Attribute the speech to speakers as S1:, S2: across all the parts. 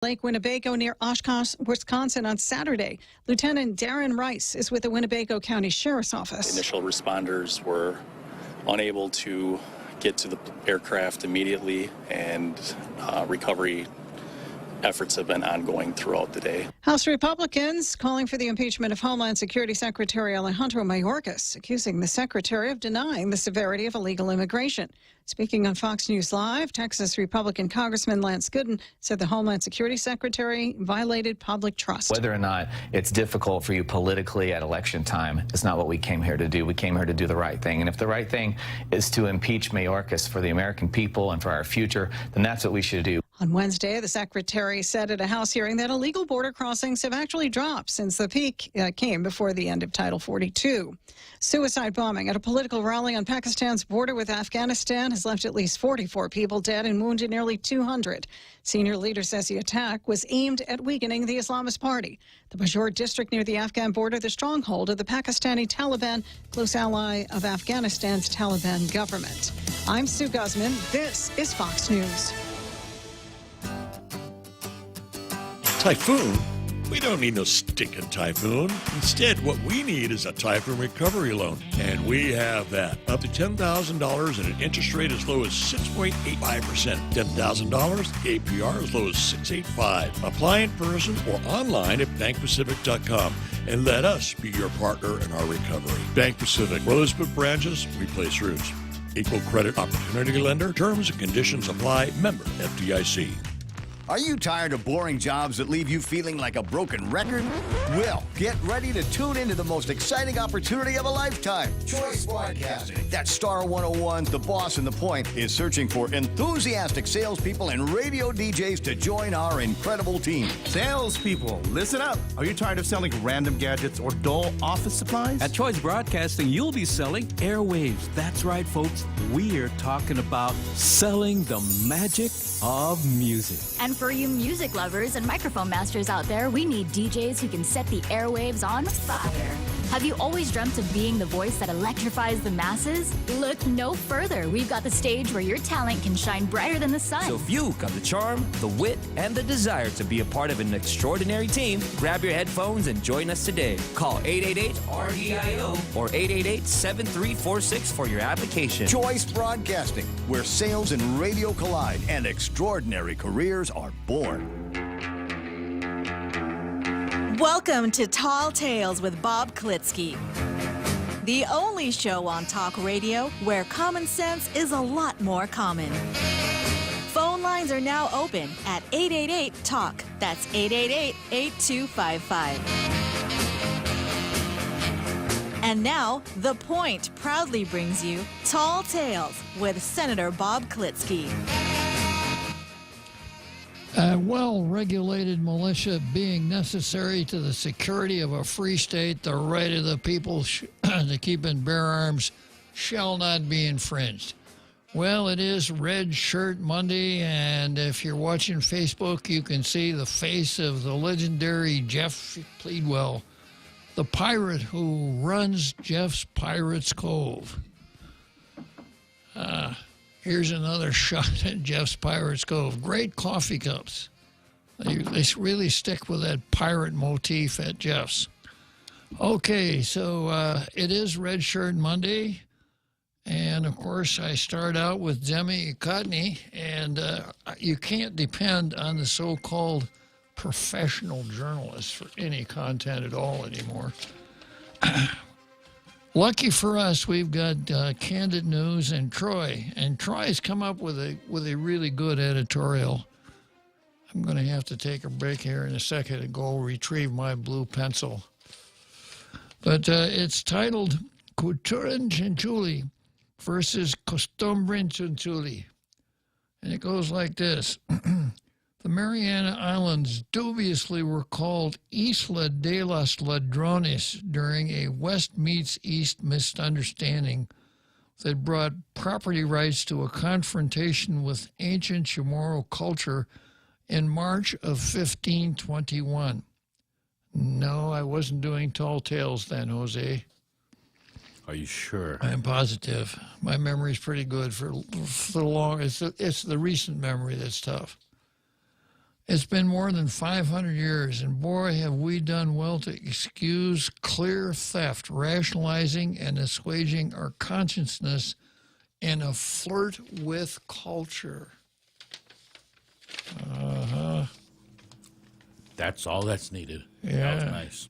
S1: Lake Winnebago near Oshkosh, Wisconsin on Saturday. Lieutenant Darren Rice is with the Winnebago County Sheriff's Office.
S2: Initial responders were unable to get to the aircraft immediately, and recovery efforts have been ongoing throughout the day.
S1: House Republicans calling for the impeachment of Homeland Security Secretary Alejandro Mayorkas, accusing the secretary of denying the severity of illegal immigration. Speaking on Fox News Live, Texas Republican Congressman Lance Gooden said the Homeland Security Secretary violated public trust.
S3: Whether or not it's difficult for you politically at election time is not what we came here to do. We came here to do the right thing. And if the right thing is to impeach Mayorkas for the American people and for our future, then that's what we should do.
S1: On Wednesday, the secretary said at a House hearing that illegal border crossings have actually dropped since the peak came before the end of Title 42. Suicide bombing at a political rally on Pakistan's border with Afghanistan has left at least 44 people dead and wounded nearly 200. Senior leader says the attack was aimed at weakening the Islamist Party. The Peshawar district near the Afghan border, the stronghold of the Pakistani Taliban, close ally of Afghanistan's Taliban government. I'm Sue Guzman. This is Fox News.
S4: Typhoon? We don't need no stinking typhoon. Instead, what we need is a typhoon recovery loan. And we have that. Up to $10,000 and an interest rate as low as 6.85%. $10,000, APR as low as 6.85%. Apply in person or online at bankpacific.com and let us be your partner in our recovery. Bank Pacific, where let's put branches, we place roofs. Equal credit opportunity lender. Terms and conditions apply. Member FDIC.
S5: Are you tired of boring jobs that leave you feeling like a broken record? Well, get ready to tune into the most exciting opportunity of a lifetime. Choice Broadcasting. That Star 101's The Boss and the Point is searching for enthusiastic salespeople and radio DJs to join our incredible team.
S6: Salespeople, listen up. Are you tired of selling random gadgets or dull office supplies?
S7: At Choice Broadcasting, you'll be selling airwaves. That's right, folks. We're talking about selling the magic of music.
S8: And for you music lovers and microphone masters out there, we need DJs who can set the airwaves on fire. Have you always dreamt of being the voice that electrifies the masses? Look no further. We've got the stage where your talent can shine brighter than the sun.
S9: So if you've got the charm, the wit, and the desire to be a part of an extraordinary team, grab your headphones and join us today. Call 888-RDIO or 888-7346 for your application.
S5: Choice Broadcasting, where sales and radio collide and extraordinary careers are born.
S10: Welcome to Tall Tales with Bob Klitzkie, the only show on talk radio where common sense is a lot more common. Phone lines are now open at 888-TALK. That's 888-8255. And now, The Point proudly brings you Tall Tales with Senator Bob Klitzkie.
S11: A well-regulated militia being necessary to the security of a free state, the right of the people to keep and bear arms shall not be infringed. Well, it is Red Shirt Monday, and if you're watching Facebook, you can see the face of the legendary Jeff Pleadwell, the pirate who runs Jeff's Pirates Cove. Here's another shot at Jeff's Pirates Cove. Great coffee cups. They really stick with that pirate motif at Jeff's. Okay, so it is Red Shirt Monday. And, of course, I start out with Demi Cotney. And you can't depend on the so-called professional journalists for any content at all anymore. Lucky for us, we've got Candid News and Troy. And Troy's come up with a really good editorial. I'm going to have to take a break here in a second and go retrieve my blue pencil. But it's titled Culturen Cinciulli versus Costumbrin Cinciulli. And it goes like this. The Mariana Islands dubiously were called Isla de los Ladrones during a West meets East misunderstanding that brought property rights to a confrontation with ancient Chamorro culture in March of 1521. No, I wasn't doing Tall Tales then, Jose.
S7: Are you sure?
S11: I'm positive. My memory's pretty good for the long. It's the recent memory that's tough. It's been more than 500 years, and boy, have we done well to excuse clear theft, rationalizing and assuaging our consciousness in a flirt with culture. Uh-huh.
S12: That's all that's needed.
S11: Yeah.
S12: That was nice.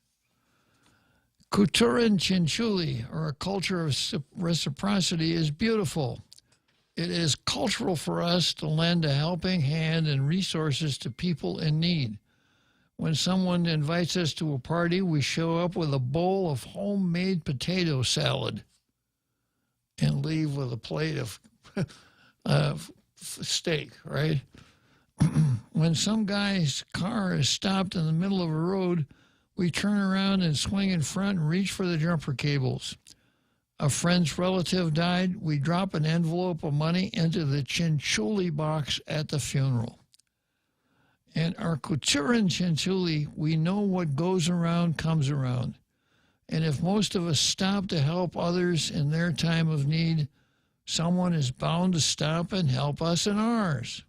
S11: Kulturen Chinchuli, or a culture of reciprocity, is beautiful. It is cultural for us to lend a helping hand and resources to people in need. When someone invites us to a party, we show up with a bowl of homemade potato salad and leave with a plate of steak, right? When some guy's car is stopped in the middle of a road, we turn around and swing in front and reach for the jumper cables. A friend's relative died, we drop an envelope of money into the chinchuli box at the funeral. In our Kulturen Chinchuli, we know what goes around comes around. And if most of us stop to help others in their time of need, someone is bound to stop and help us in ours.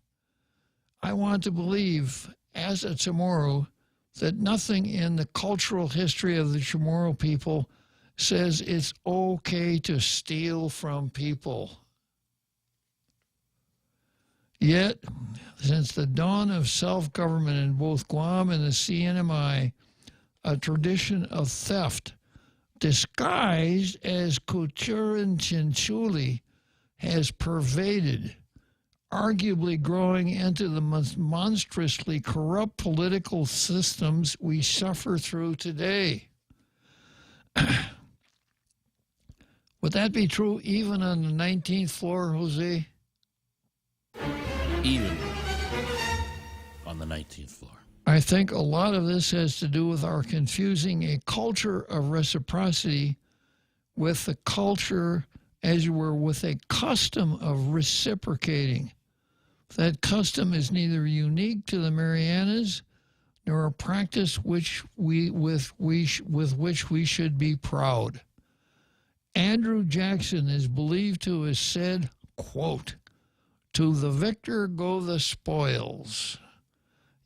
S11: I want to believe, as a Chamorro, that nothing in the cultural history of the Chamorro people says it's okay to steal from people. Yet, since the dawn of self-government in both Guam and the CNMI, a tradition of theft disguised as Kulturen Chinchuli has pervaded, arguably growing into the monstrously corrupt political systems we suffer through today. Would that be true even on the 19th floor, Jose?
S12: Even on the 19th floor.
S11: I think a lot of this has to do with our confusing a culture of reciprocity with the culture, as you were, with a custom of reciprocating. That custom is neither unique to the Marianas nor a practice with which we should be proud. Andrew Jackson is believed to have said, quote, "To the victor go the spoils,"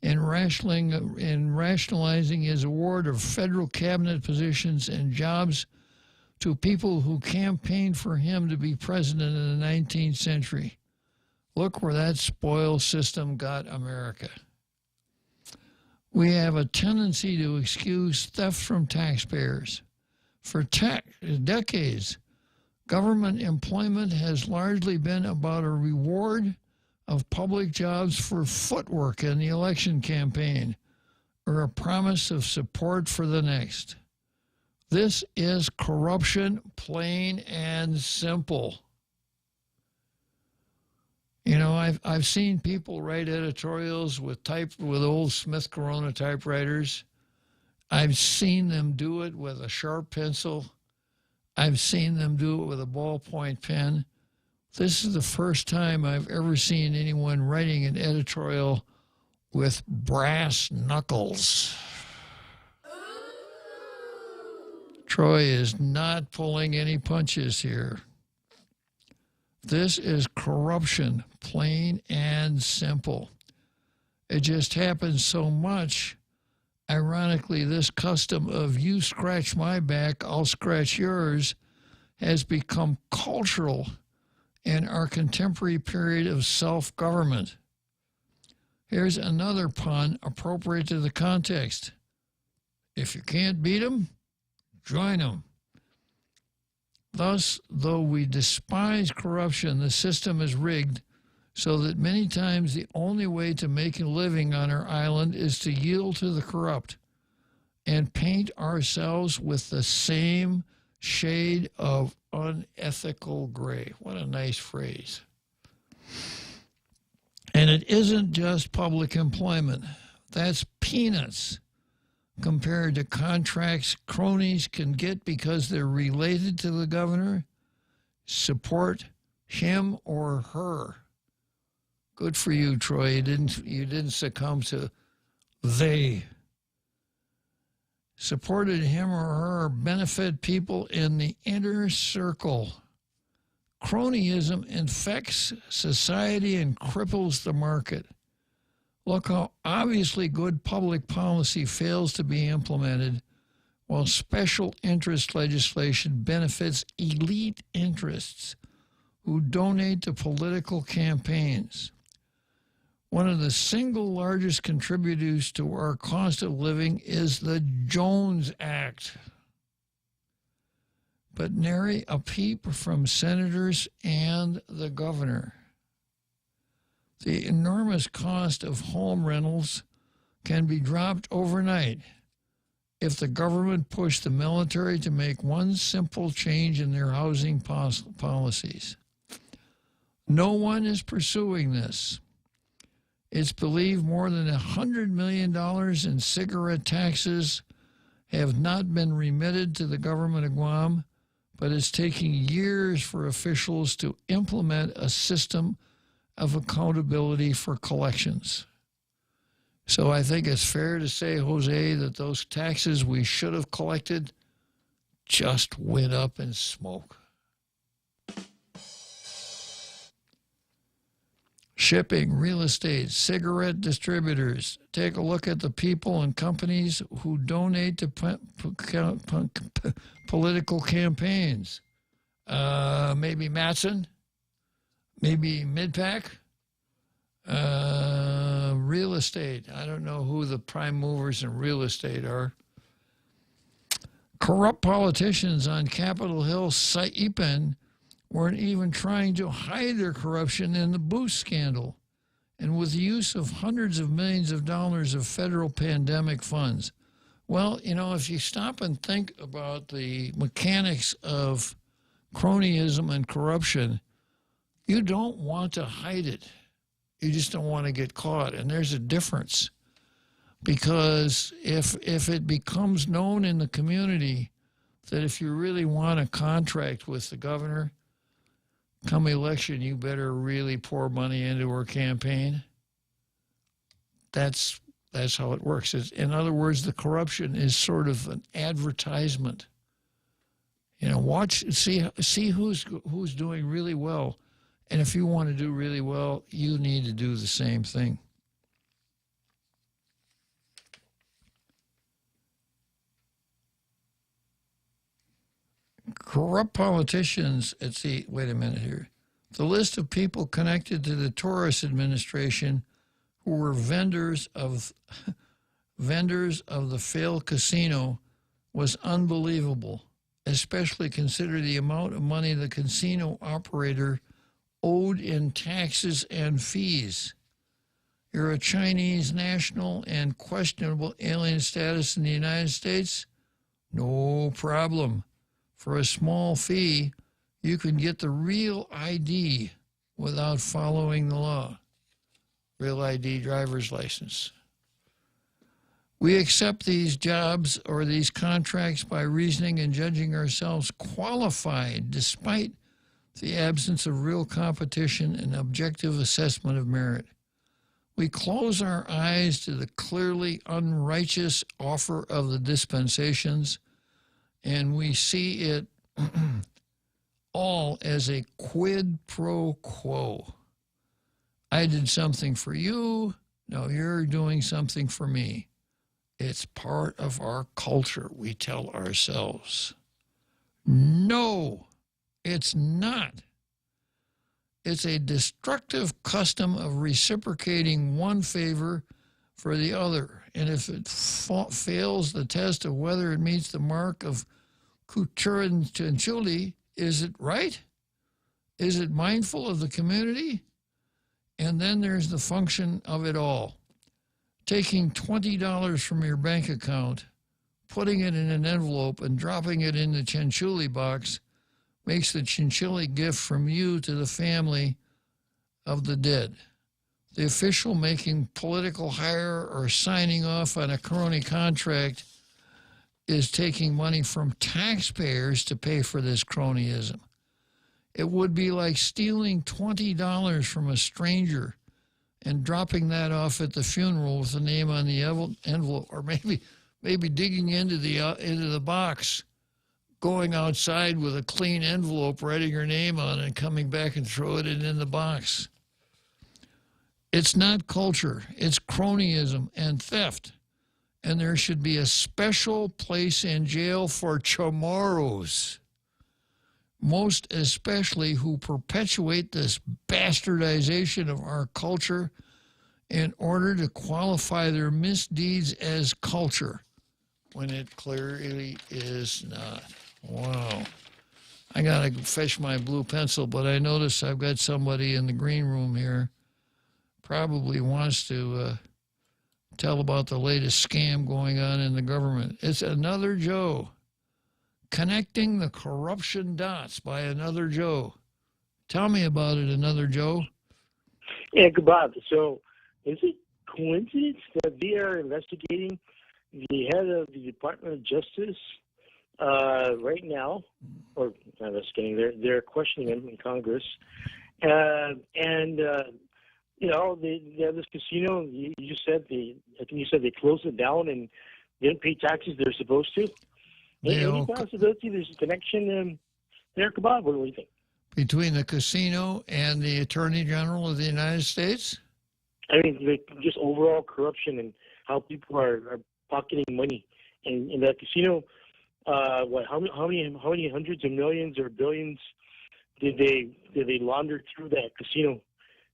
S11: in rationalizing his award of federal cabinet positions and jobs to people who campaigned for him to be president in the 19th century. Look where that spoils system got America. We have a tendency to excuse theft from taxpayers. For decades, government employment has largely been about a reward of public jobs for footwork in the election campaign or a promise of support for the next. This is corruption, plain and simple. You know, I've seen people write editorials with old Smith Corona typewriters. I've seen them do it with a sharp pencil. I've seen them do it with a ballpoint pen. This is the first time I've ever seen anyone writing an editorial with brass knuckles. Troy is not pulling any punches here. This is corruption, plain and simple. It just happens so much. Ironically, this custom of you scratch my back, I'll scratch yours has become cultural in our contemporary period of self-government. Here's another pun appropriate to the context. If you can't beat 'em, join 'em. Thus, though we despise corruption, the system is rigged so that many times the only way to make a living on our island is to yield to the corrupt and paint ourselves with the same shade of unethical gray. What a nice phrase. And it isn't just public employment. That's peanuts compared to contracts cronies can get because they're related to the governor, support him or her. Good for you, Troy. You didn't succumb to they. Supported him or her, benefit people in the inner circle. Cronyism infects society and cripples the market. Look how obviously good public policy fails to be implemented while special interest legislation benefits elite interests who donate to political campaigns. One of the single largest contributors to our cost of living is the Jones Act. But nary a peep from senators and the governor. The enormous cost of home rentals can be dropped overnight if the government pushed the military to make one simple change in their housing policies. No one is pursuing this. It's believed more than $100 million in cigarette taxes have not been remitted to the government of Guam, but it's taking years for officials to implement a system of accountability for collections. So I think it's fair to say, Jose, that those taxes we should have collected just went up in smoke. Shipping, real estate, cigarette distributors. Take a look at the people and companies who donate to political campaigns. Maybe Matson, maybe Midpack, real estate. I don't know who the prime movers in real estate are. Corrupt politicians on Capitol Hill, Saipan, weren't even trying to hide their corruption in the boost scandal, and with the use of hundreds of millions of dollars of federal pandemic funds. Well, you know, if you stop and think about the mechanics of cronyism and corruption, you don't want to hide it. You just don't want to get caught. And there's a difference. Because if it becomes known in the community that if you really want a contract with the governor, come election, you better really pour money into her campaign. That's how it works. In other words, the corruption is sort of an advertisement. You know, watch, see who's doing really well. And if you want to do really well, you need to do the same thing. Corrupt politicians, wait a minute here. The list of people connected to the Torres administration who were vendors of the failed casino was unbelievable, especially consider the amount of money the casino operator owed in taxes and fees. You're a Chinese national and questionable alien status in the United States? No problem. For a small fee, you can get the real ID without following the law. Real ID driver's license. We accept these jobs or these contracts by reasoning and judging ourselves qualified despite the absence of real competition and objective assessment of merit. We close our eyes to the clearly unrighteous offer of the dispensations, and we see it all as a quid pro quo. I did something for you, now you're doing something for me. It's part of our culture, we tell ourselves. No, it's not. It's a destructive custom of reciprocating one favor for the other. And if it fails the test of whether it meets the mark of cultura censuli, is it right? Is it mindful of the community? And then there's the function of it all. Taking $20 from your bank account, putting it in an envelope and dropping it in the chinchulli box makes the chinchulli gift from you to the family of the dead. The official making political hire or signing off on a crony contract is taking money from taxpayers to pay for this cronyism. It would be like stealing $20 from a stranger and dropping that off at the funeral with the name on the envelope, or maybe digging into the box, going outside with a clean envelope, writing her name on it, and coming back and throwing it in the box. It's not culture. It's cronyism and theft. And there should be a special place in jail for chamorros, most especially who perpetuate this bastardization of our culture in order to qualify their misdeeds as culture, when it clearly is not. Wow. I got to fetch my blue pencil, but I notice I've got somebody in the green room here probably wants to tell about the latest scam going on in the government. It's Another Joe. Connecting the corruption dots by Another Joe. Tell me about it, Another Joe.
S13: Yeah, good Bob. So is it coincidence that they are investigating the head of the Department of Justice right now? Or not investigating, they're questioning him in Congress. You know, they have this casino. You just said I think you said they closed it down and didn't pay taxes they're supposed to. Any possibility there's a connection there, Bob? What do you think?
S11: Between the casino and the Attorney General of the United States?
S13: I mean, just overall corruption and how people are pocketing money in that casino. How many hundreds of millions or billions did they launder through that casino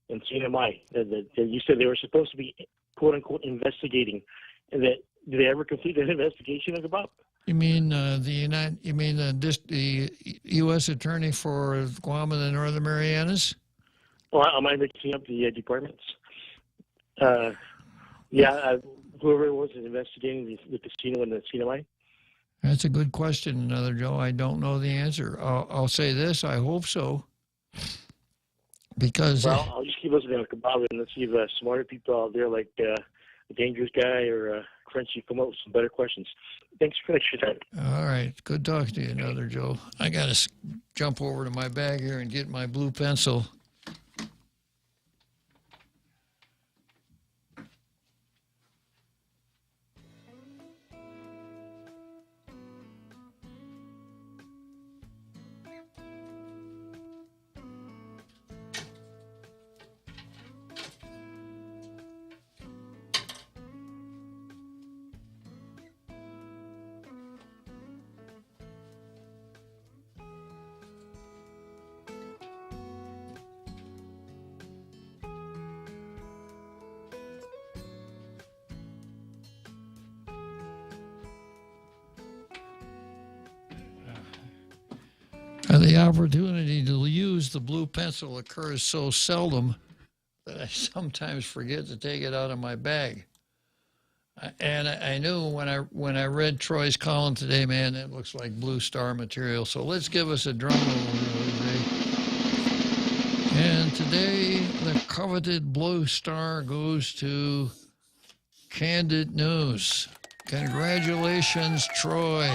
S13: in CNMI? That you said they were supposed to be quote unquote investigating, and that did they ever complete that investigation, Bob?
S11: You mean the U.S. Attorney for Guam and the Northern Marianas?
S13: Well, am I mixing up the departments? Whoever it was investigating the casino and the CNMI.
S11: That's a good question, Another Joe. I don't know the answer. I'll say this: I hope so. Because
S13: I'll just keep listening to Bob, and let's see if smarter people out there like a Dangerous Guy or Crunchy come up with some better questions. Thanks for your time.
S11: All right. Good talking to you, Another Joe. I got to jump over to my bag here and get my blue pencil. The opportunity to use the blue pencil occurs so seldom that I sometimes forget to take it out of my bag. And I knew when I read Troy's column today, man, that looks like Blue Star material. So let's give us a drum roll, Jose. And today, the coveted Blue Star goes to Candid News. Congratulations, Troy.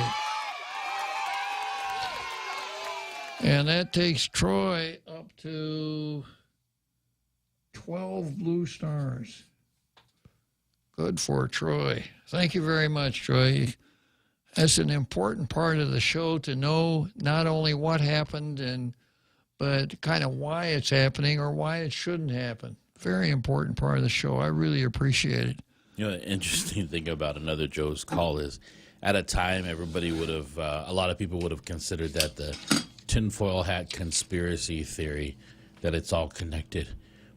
S11: And that takes Troy up to 12 blue stars. Good for Troy. Thank you very much, Troy. That's an important part of the show to know not only what happened, but kind of why it's happening or why it shouldn't happen. Very important part of the show. I really appreciate it.
S12: You know, the interesting thing about Another Joe's call is at a time everybody would have, a lot of people would have considered that the tinfoil hat conspiracy theory, that it's all connected.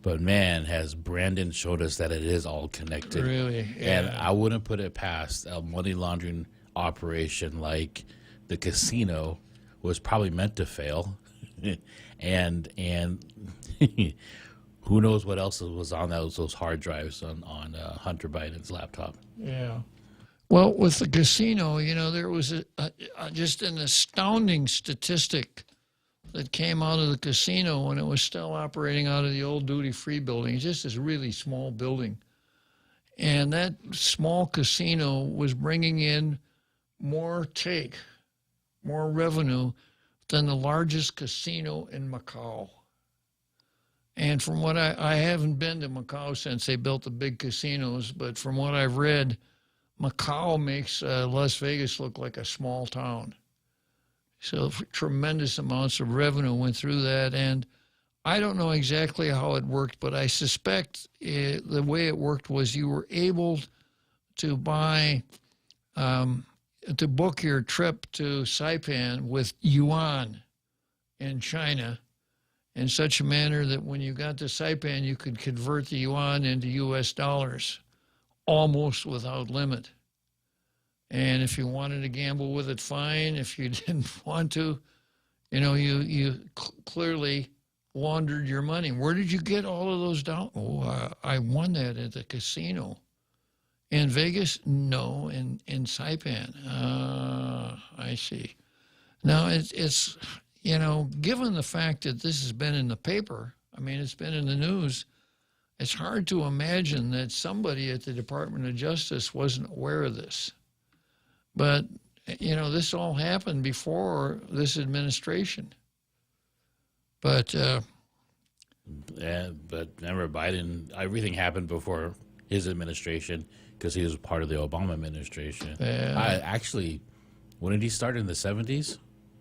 S12: But man, has Brandon showed us that it is all connected.
S11: Really? Yeah.
S12: And I wouldn't put it past a money laundering operation like the casino was probably meant to fail. and who knows what else was on those hard drives on Hunter Biden's laptop.
S11: Yeah. Well, with the casino, you know, there was just an astounding statistic that came out of the casino when it was still operating out of the old duty-free building. It's just this really small building. And that small casino was bringing in more revenue than the largest casino in Macau. And from what I haven't been to Macau since they built the big casinos, but from what I've read, Macau makes Las Vegas look like a small town. So tremendous amounts of revenue went through that. And I don't know exactly how it worked, but I suspect the way it worked was you were able to buy, to book your trip to Saipan with yuan in China in such a manner that when you got to Saipan, you could convert the yuan into U.S. dollars almost without limit. And if you wanted to gamble with it, fine. If you didn't want to, you clearly laundered your money. Where did you get all of those dollars? Oh, I won that at the casino. In Vegas? No, in Saipan. I see. Now, it's given the fact that this has been in the paper, I mean, it's been in the news, it's hard to imagine that somebody at the Department of Justice wasn't aware of this. But, this all happened before this administration. But
S12: remember, Biden, everything happened before his administration because he was part of the Obama administration. When did he start, in the 70s?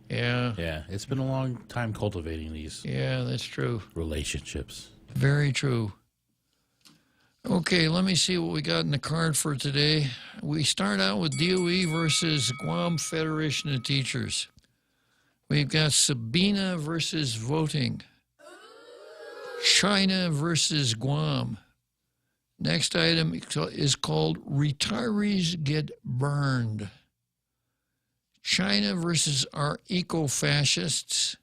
S11: Yeah.
S12: Yeah, it's been a long time cultivating these.
S11: Yeah, that's true.
S12: Relationships.
S11: Very true. Okay, let me see what we got in the card for today. We start out with DOE versus Guam Federation of Teachers. We've got Sabina versus voting. China versus Guam. Next item is called Retirees Get Burned. China versus our eco-fascists.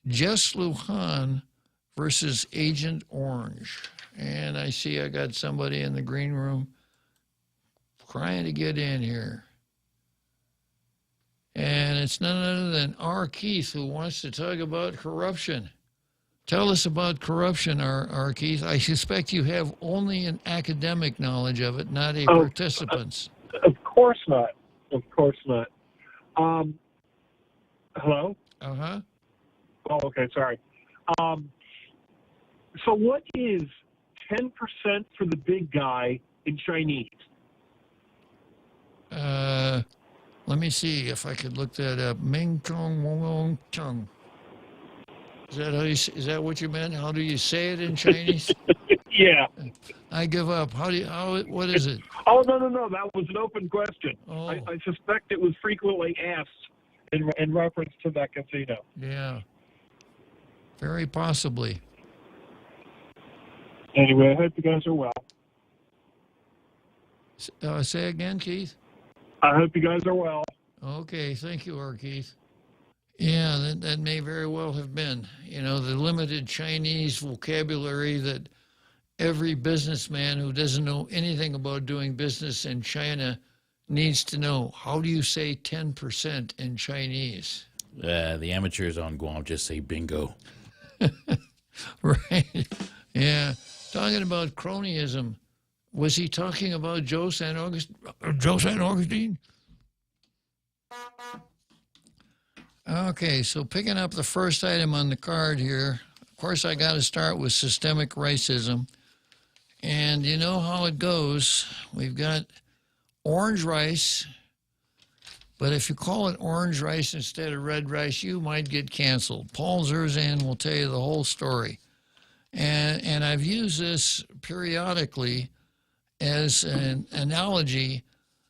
S11: Jess Lujan versus Agent Orange. And I see I got somebody in the green room trying to get in here. And it's none other than R. Keith, who wants to talk about corruption. Tell us about corruption, R. Keith. I suspect you have only an academic knowledge of it, not a participant's.
S14: Of course not. Of course not. Hello?
S11: Uh-huh.
S14: Oh, okay, sorry. So what is 10% for the big guy in Chinese?
S11: Let me see if I could look that up. Ming Chong Wong Chung. Is that what you meant? How do you say it in Chinese?
S14: Yeah.
S11: I give up. What is it?
S14: Oh, no. That was an open question.
S11: Oh.
S14: I suspect it was frequently asked in reference to that casino.
S11: Yeah. Very possibly.
S14: Anyway, I hope you guys are well.
S11: Say again, Keith?
S14: I hope you guys are well.
S11: Okay, thank you, R. Keith. Yeah, that may very well have been. The limited Chinese vocabulary that every businessman who doesn't know anything about doing business in China needs to know. How do you say 10% in Chinese?
S12: The amateurs on Guam just say bingo.
S11: Right. Yeah. Talking about cronyism. Was he talking about Joe San Augustine? Okay, so picking up the first item on the card here, of course I got to start with systemic racism. And you know how it goes. We've got orange rice, but if you call it orange rice instead of red rice, you might get canceled. Paul Zerzan will tell you the whole story. And I've used this periodically as an analogy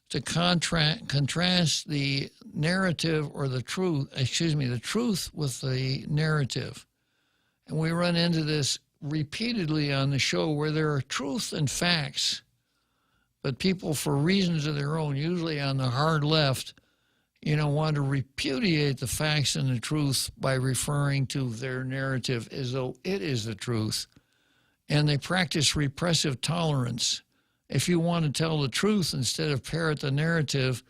S11: to contrast the narrative or the truth with the narrative. And we run into this repeatedly on the show where there are truth and facts, but people, for reasons of their own, usually on the hard left, want to repudiate the facts and the truth by referring to their narrative as though it is the truth. And they practice repressive tolerance. If you want to tell the truth instead of parrot the narrative,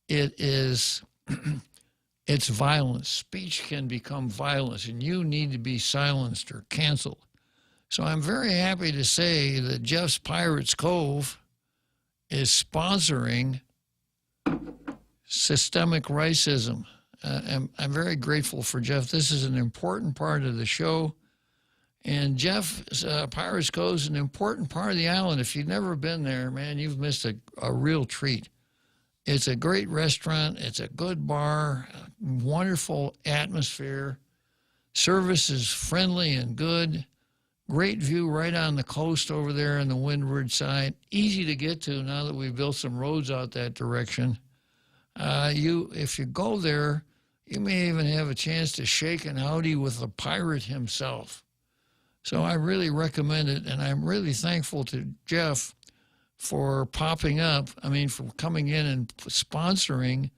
S11: it's violence. Speech can become violence, and you need to be silenced or canceled. So I'm very happy to say that Jeff's Pirates Cove is sponsoring systemic racism. I'm very grateful for Jeff. This is an important part of the show. And Jeff's Pirates Cove is an important part of the island. If you've never been there, man, you've missed a real treat. It's a great restaurant. It's a good bar, wonderful atmosphere. Service is friendly and good. Great view right on the coast over there on the windward side. Easy to get to now that we've built some roads out that direction. If you go there, you may even have a chance to shake an howdy with the pirate himself. So I really recommend it, and I'm really thankful to Jeff for popping up, for coming in and sponsoring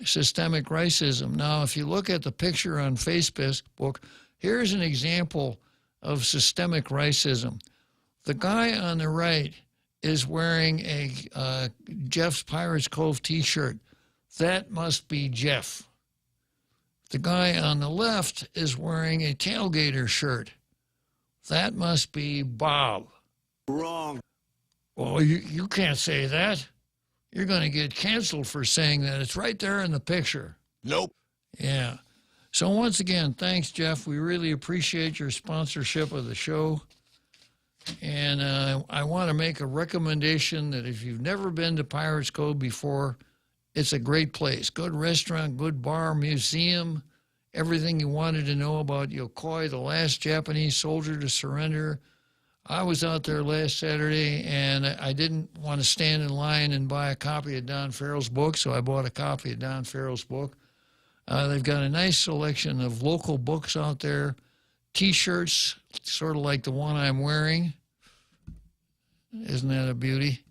S11: systemic racism. Now, if you look at the picture on Facebook, here's an example of systemic racism. The guy on the right is wearing a Jeff's Pirates Cove t-shirt. That must be Jeff. The guy on the left is wearing a tailgater shirt. That must be Bob.
S5: Wrong.
S11: Well, you can't say that. You're going to get canceled for saying that. It's right there in the picture.
S5: Nope.
S11: Yeah. So once again, thanks, Jeff. We really appreciate your sponsorship of the show. And I want to make a recommendation that if you've never been to Pirates Cove before, it's a great place. Good restaurant, good bar, museum, everything you wanted to know about Yokoi, the last Japanese soldier to surrender. I was out there last Saturday, and I didn't want to stand in line and buy a copy of Don Farrell's book, so I bought a copy of Don Farrell's book. They've got a nice selection of local books out there, T-shirts, sort of like the one I'm wearing. Isn't that a beauty?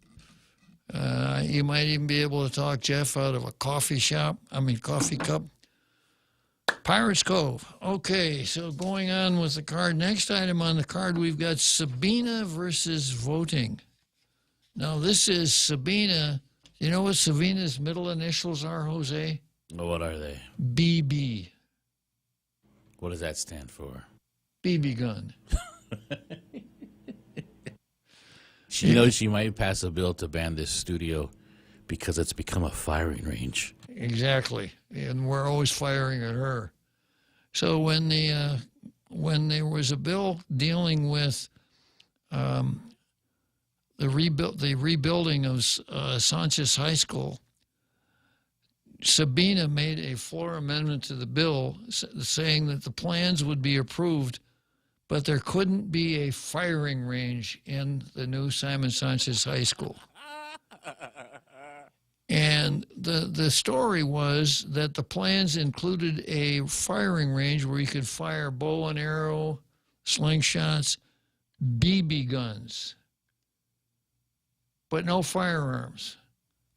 S11: You might even be able to talk Jeff out of a coffee cup. Pirates Cove. Okay, so going on with the card. Next item on the card, we've got Sabina versus voting. Now, this is Sabina. You know what Sabina's middle initials are, Jose?
S12: What are they?
S11: BB.
S12: What does that stand for?
S11: BB gun.
S12: She might pass a bill to ban this studio because it's become a firing range.
S11: Exactly, and we're always firing at her. So when there was a bill dealing with the rebuilding of Sanchez High School, Sabina made a floor amendment to the bill saying that the plans would be approved, but there couldn't be a firing range in the new Simon Sanchez High School. And the story was that the plans included a firing range where you could fire bow and arrow, slingshots, BB guns, but no firearms.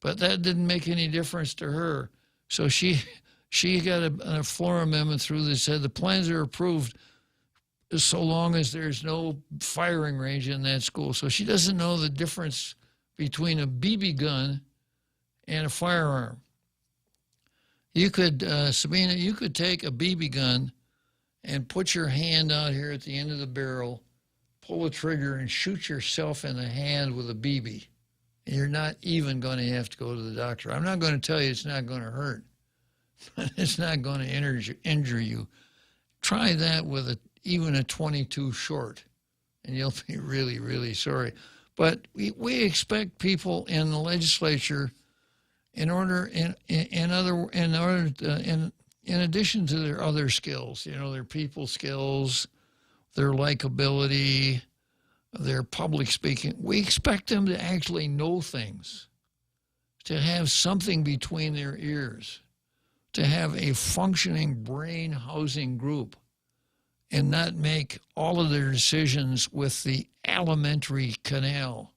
S11: But that didn't make any difference to her. So she got a floor amendment through that said the plans are approved so long as there's no firing range in that school. So she doesn't know the difference between a BB gun and a firearm. You could, Sabina, you could take a BB gun and put your hand out here at the end of the barrel, pull the trigger, and shoot yourself in the hand with a BB. You're not even going to have to go to the doctor. I'm not going to tell you it's not going to hurt, but it's not going to injure you. Try that with even a 22 short, and you'll be really, really sorry. But we expect people in the legislature, in addition to their other skills, their people skills, their likability, their public speaking, we expect them to actually know things, to have something between their ears, to have a functioning brain housing group, and not make all of their decisions with the alimentary canal,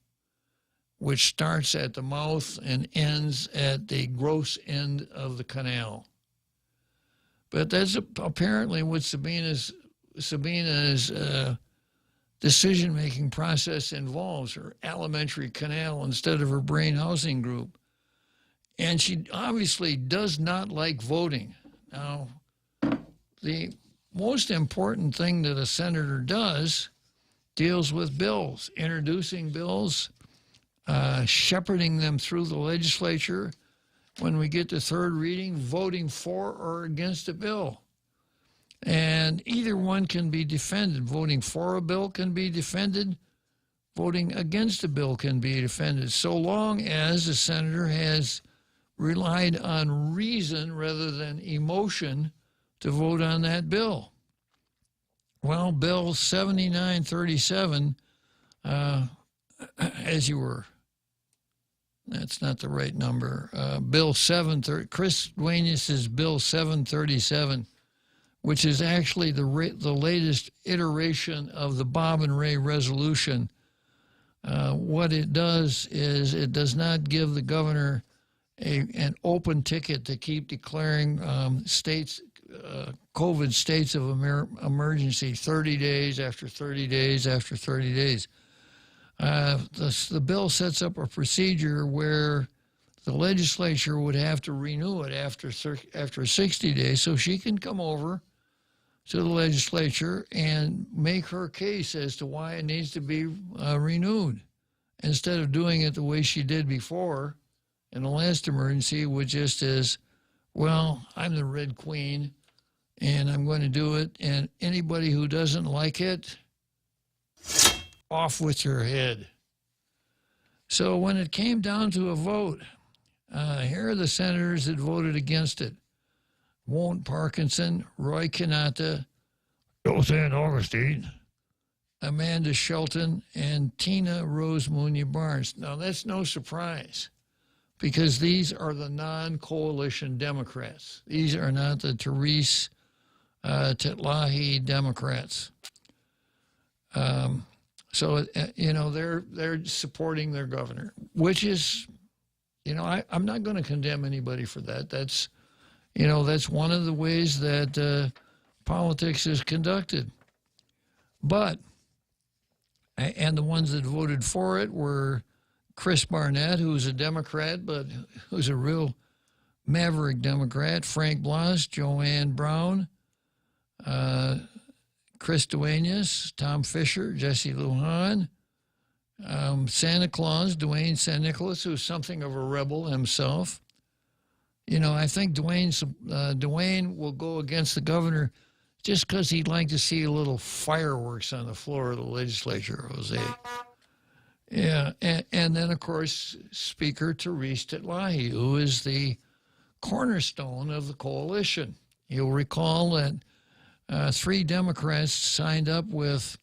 S11: which starts at the mouth and ends at the gross end of the canal. But that's apparently what Sabina's decision-making process involves, her alimentary canal instead of her brain housing group. And she obviously does not like voting. Now, the most important thing that a senator does deals with bills, introducing bills, shepherding them through the legislature. When we get to third reading, voting for or against a bill. And either one can be defended. Voting for a bill can be defended. Voting against a bill can be defended, so long as the senator has relied on reason rather than emotion to vote on that bill. Well, Bill 7937, as you were, that's not the right number. Bill 730, Chris Duenas' Bill 737, which is actually the latest iteration of the Bob and Ray resolution. What it does is it does not give the governor an open ticket to keep declaring states, COVID states of emergency 30 days after 30 days after 30 days. The bill sets up a procedure where the legislature would have to renew it after 60 days, so she can come over to the legislature and make her case as to why it needs to be renewed, instead of doing it the way she did before in the last emergency, which just is, well, I'm the Red Queen, and I'm going to do it, and anybody who doesn't like it, off with your head. So when it came down to a vote, here are the senators that voted against it. Walt Parkinson, Roy Kanata, Roseanne Augustine, Amanda Shelton, and Tina Rose Munya Barnes. Now, that's no surprise, because these are the non-coalition Democrats. These are not the Therese Titlahi Democrats. So, they're supporting their governor, which is, I'm not going to condemn anybody for that. That's one of the ways that politics is conducted. But, and the ones that voted for it were Chris Barnett, who's a Democrat, but who's a real maverick Democrat, Frank Blas, Joanne Brown, Chris Duenas, Tom Fisher, Jesse Lujan, Santa Claus, Dwayne San Nicolas, who's something of a rebel himself. I think Dwayne will go against the governor just because he'd like to see a little fireworks on the floor of the legislature, Jose. Yeah, and then, of course, Speaker Therese Titlahi, who is the cornerstone of the coalition. You'll recall that 3 Democrats signed up with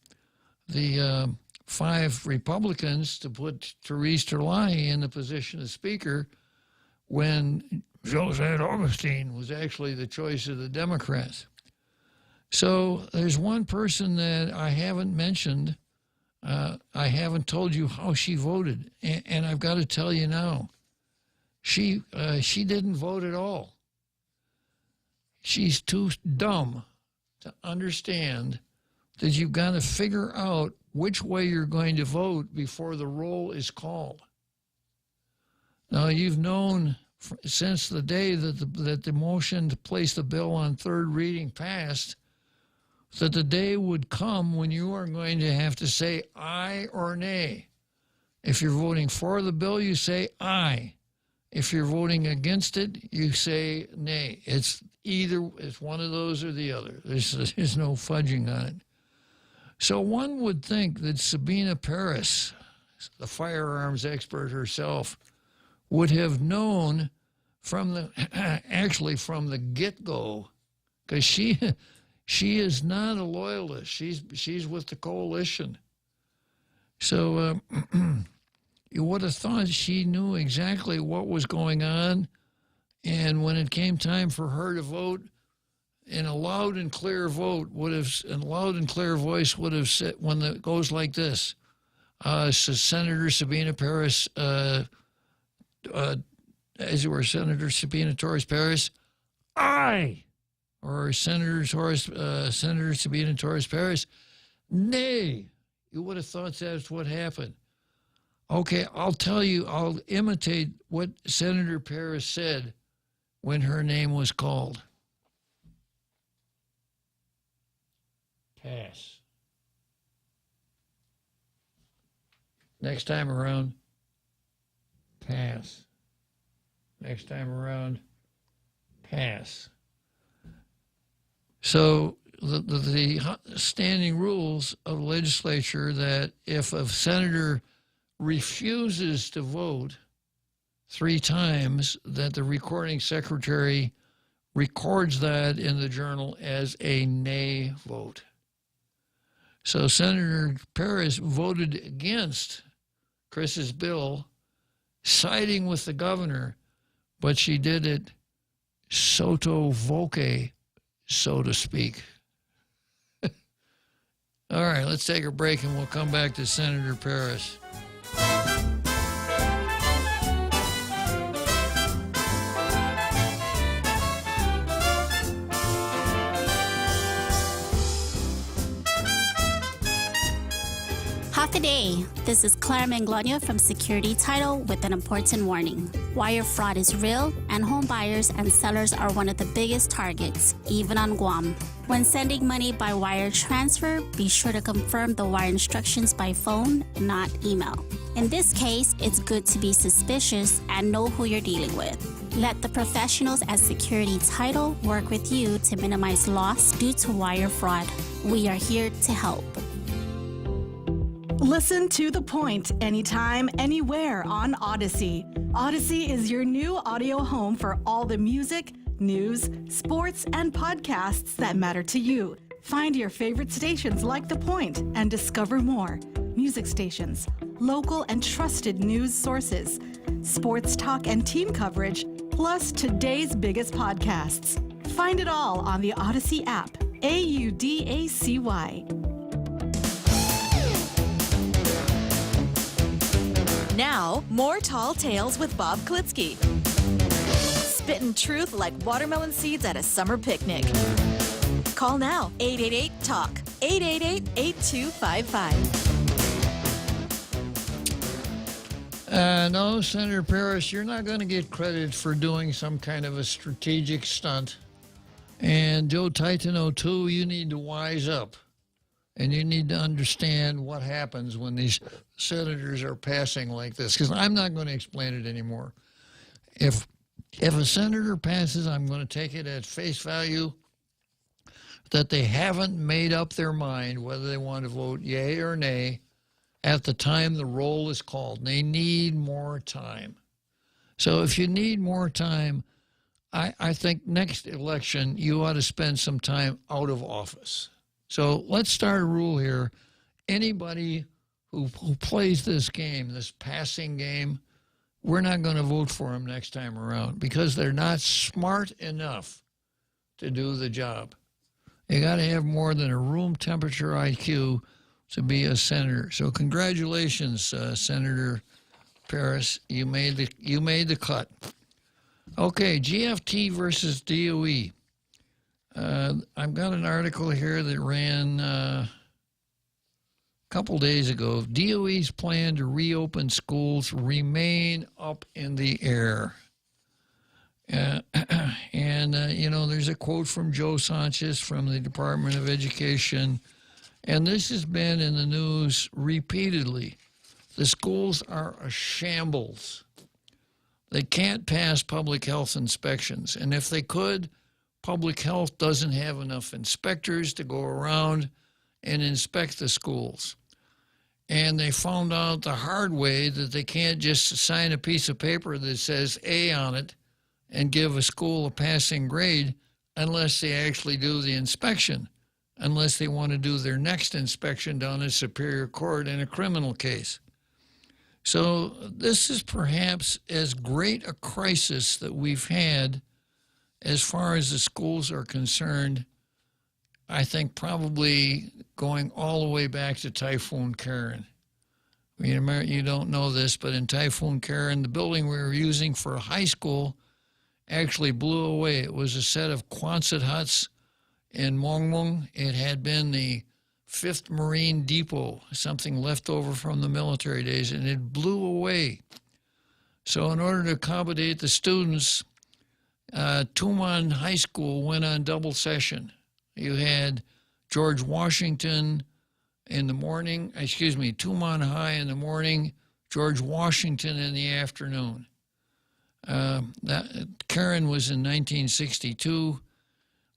S11: the 5 Republicans to put Therese Titlahi in the position of Speaker when Roseanne Augustine was actually the choice of the Democrats. So there's one person that I haven't mentioned. I haven't told you how she voted, and I've got to tell you now. She didn't vote at all. She's too dumb to understand that you've got to figure out which way you're going to vote before the roll is called. Now, you've known since the day that the motion to place the bill on third reading passed, that the day would come when you are going to have to say aye or nay. If you're voting for the bill, you say aye. If you're voting against it, you say nay. It's one of those or the other. There's no fudging on it. So one would think that Sabina Paris, the firearms expert herself, would have known from the get-go, because she is not a loyalist. She's with the coalition. So you would have thought she knew exactly what was going on, and when it came time for her to vote, in a loud and clear voice would have said, when it goes like this, Senator Sabina Paris, as you were, Senator Sabina Torres Paris, aye. Or Senator Sabina Torres Paris, nay. You would have thought that's what happened. Okay, I'll imitate what Senator Paris said when her name was called. Pass. Next time around, pass. Next time around, pass. So the standing rules of the legislature that if a senator refuses to vote 3 times, that the recording secretary records that in the journal as a nay vote. So Senator Paris voted against Chris's bill, siding with the governor, but she did it sotto voce, so to speak. All right, let's take a break and we'll come back to Senator Paris.
S15: Today, this is Claire Manglona from Security Title with an important warning. Wire fraud is real, and home buyers and sellers are one of the biggest targets, even on Guam. When sending money by wire transfer, be sure to confirm the wire instructions by phone, not email. In this case, it's good to be suspicious and know who you're dealing with. Let the professionals at Security Title work with you to minimize loss due to wire fraud. We are here to help.
S10: Listen to The Point anytime, anywhere on Odyssey. Odyssey is your new audio home for all the music, news, sports, and podcasts that matter to you. Find your favorite stations like The Point and discover more. Music stations, local and trusted news sources, sports talk and team coverage, plus today's biggest podcasts. Find it all on the Odyssey app. AUDACY. Now, more Tall Tales with Bob Klitzkie. Spitting truth like watermelon seeds at a summer picnic. Call now, 888-TALK, 888-8255.
S11: No, Senator Paris, you're not going to get credit for doing some kind of a strategic stunt. And Joe Titano, too, you need to wise up. And you need to understand what happens when these senators are passing like this, because I'm not going to explain it anymore. If a senator passes, I'm going to take it at face value that they haven't made up their mind whether they want to vote yay or nay at the time the roll is called. They need more time. So if you need more time, I think next election you ought to spend some time out of office. So let's start a rule here. Anybody who plays this game, this passing game, we're not going to vote for them next time around because they're not smart enough to do the job. You got to have more than a room temperature IQ to be a senator. So congratulations, Senator Paris. You made the cut. Okay, GFT versus DOE. I've got an article here that ran a couple days ago. DOE's plan to reopen schools remain up in the air. There's a quote from Joe Sanchez from the Department of Education, and this has been in the news repeatedly. The schools are a shambles. They can't pass public health inspections, and if they could, public health doesn't have enough inspectors to go around and inspect the schools. And they found out the hard way that they can't just sign a piece of paper that says A on it and give a school a passing grade unless they actually do the inspection, unless they want to do their next inspection down at Superior Court in a criminal case. So this is perhaps as great a crisis that we've had as far as the schools are concerned, I think probably going all the way back to Typhoon Karen. You don't know this, but in Typhoon Karen, the building we were using for a high school actually blew away. It was a set of Quonset huts in Mongmong. It had been the 5th Marine Depot, something left over from the military days, and it blew away. So in order to accommodate the students, Tumon High School went on double session. You had George Washington in the morning, Tumon High in the morning, George Washington in the afternoon. Karen was in 1962.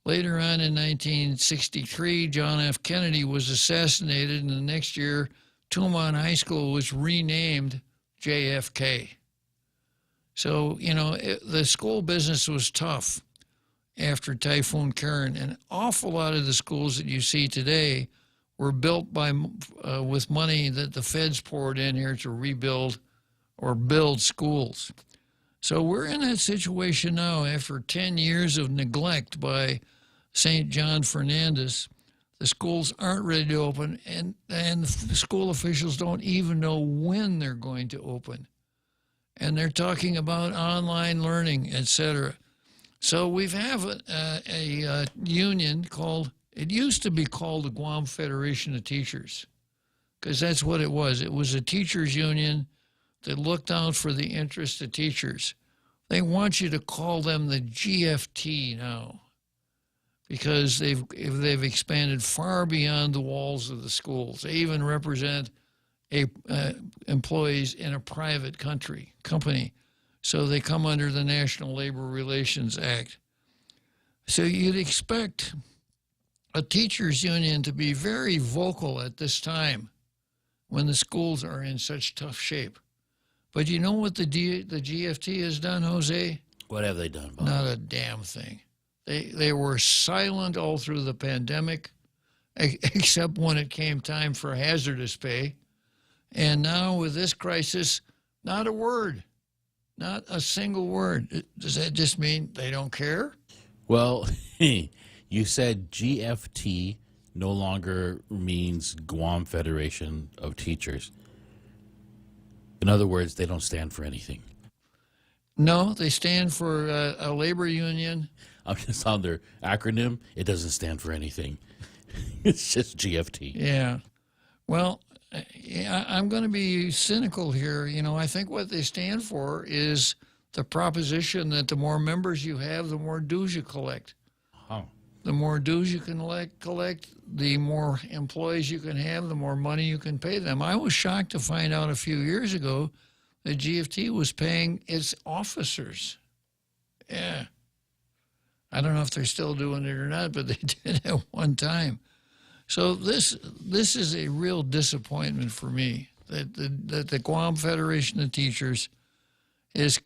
S11: Later on in 1963, John F. Kennedy was assassinated, and the next year, Tumon High School was renamed JFK. So, the school business was tough. after Typhoon Karen. An awful lot of the schools that you see today were built with money that the feds poured in here to rebuild or build schools. So we're in that situation now after 10 years of neglect by St. John Fernandez. The schools aren't ready to open, and the school officials don't even know when they're going to open. And they're talking about online learning, etc. So we have a union called, it used to be called the Guam Federation of Teachers, because that's what it was. It was a teachers union that looked out for the interests of teachers. They want you to call them the GFT now, because they've expanded far beyond the walls of the schools. They even represent employees in a private company. So they come under the National Labor Relations Act. So you'd expect a teachers union to be very vocal at this time when the schools are in such tough shape. But you know what the GFT has done, Jose?
S12: What have they done, Bob?
S11: Not a damn thing. They were silent all through the pandemic, except when it came time for hazardous pay. And now with this crisis, not a word, not a single word. Does that just mean they don't care?
S12: Well, you said GFT no longer means Guam Federation of Teachers. In other words, they don't stand for anything.
S11: No, they stand for a labor union.
S12: I'm just on their acronym. It doesn't stand for anything. It's just GFT.
S11: Yeah. Well, I'm going to be cynical here. You know, I think what they stand for is the proposition that the more members you have, the more dues you collect.
S12: Oh.
S11: The more dues you can collect, the more employees you can have, the more money you can pay them. I was shocked to find out a few years ago that GFT was paying its officers. Yeah. I don't know if they're still doing it or not, but they did at one time. So this is a real disappointment for me that the Guam Federation of Teachers has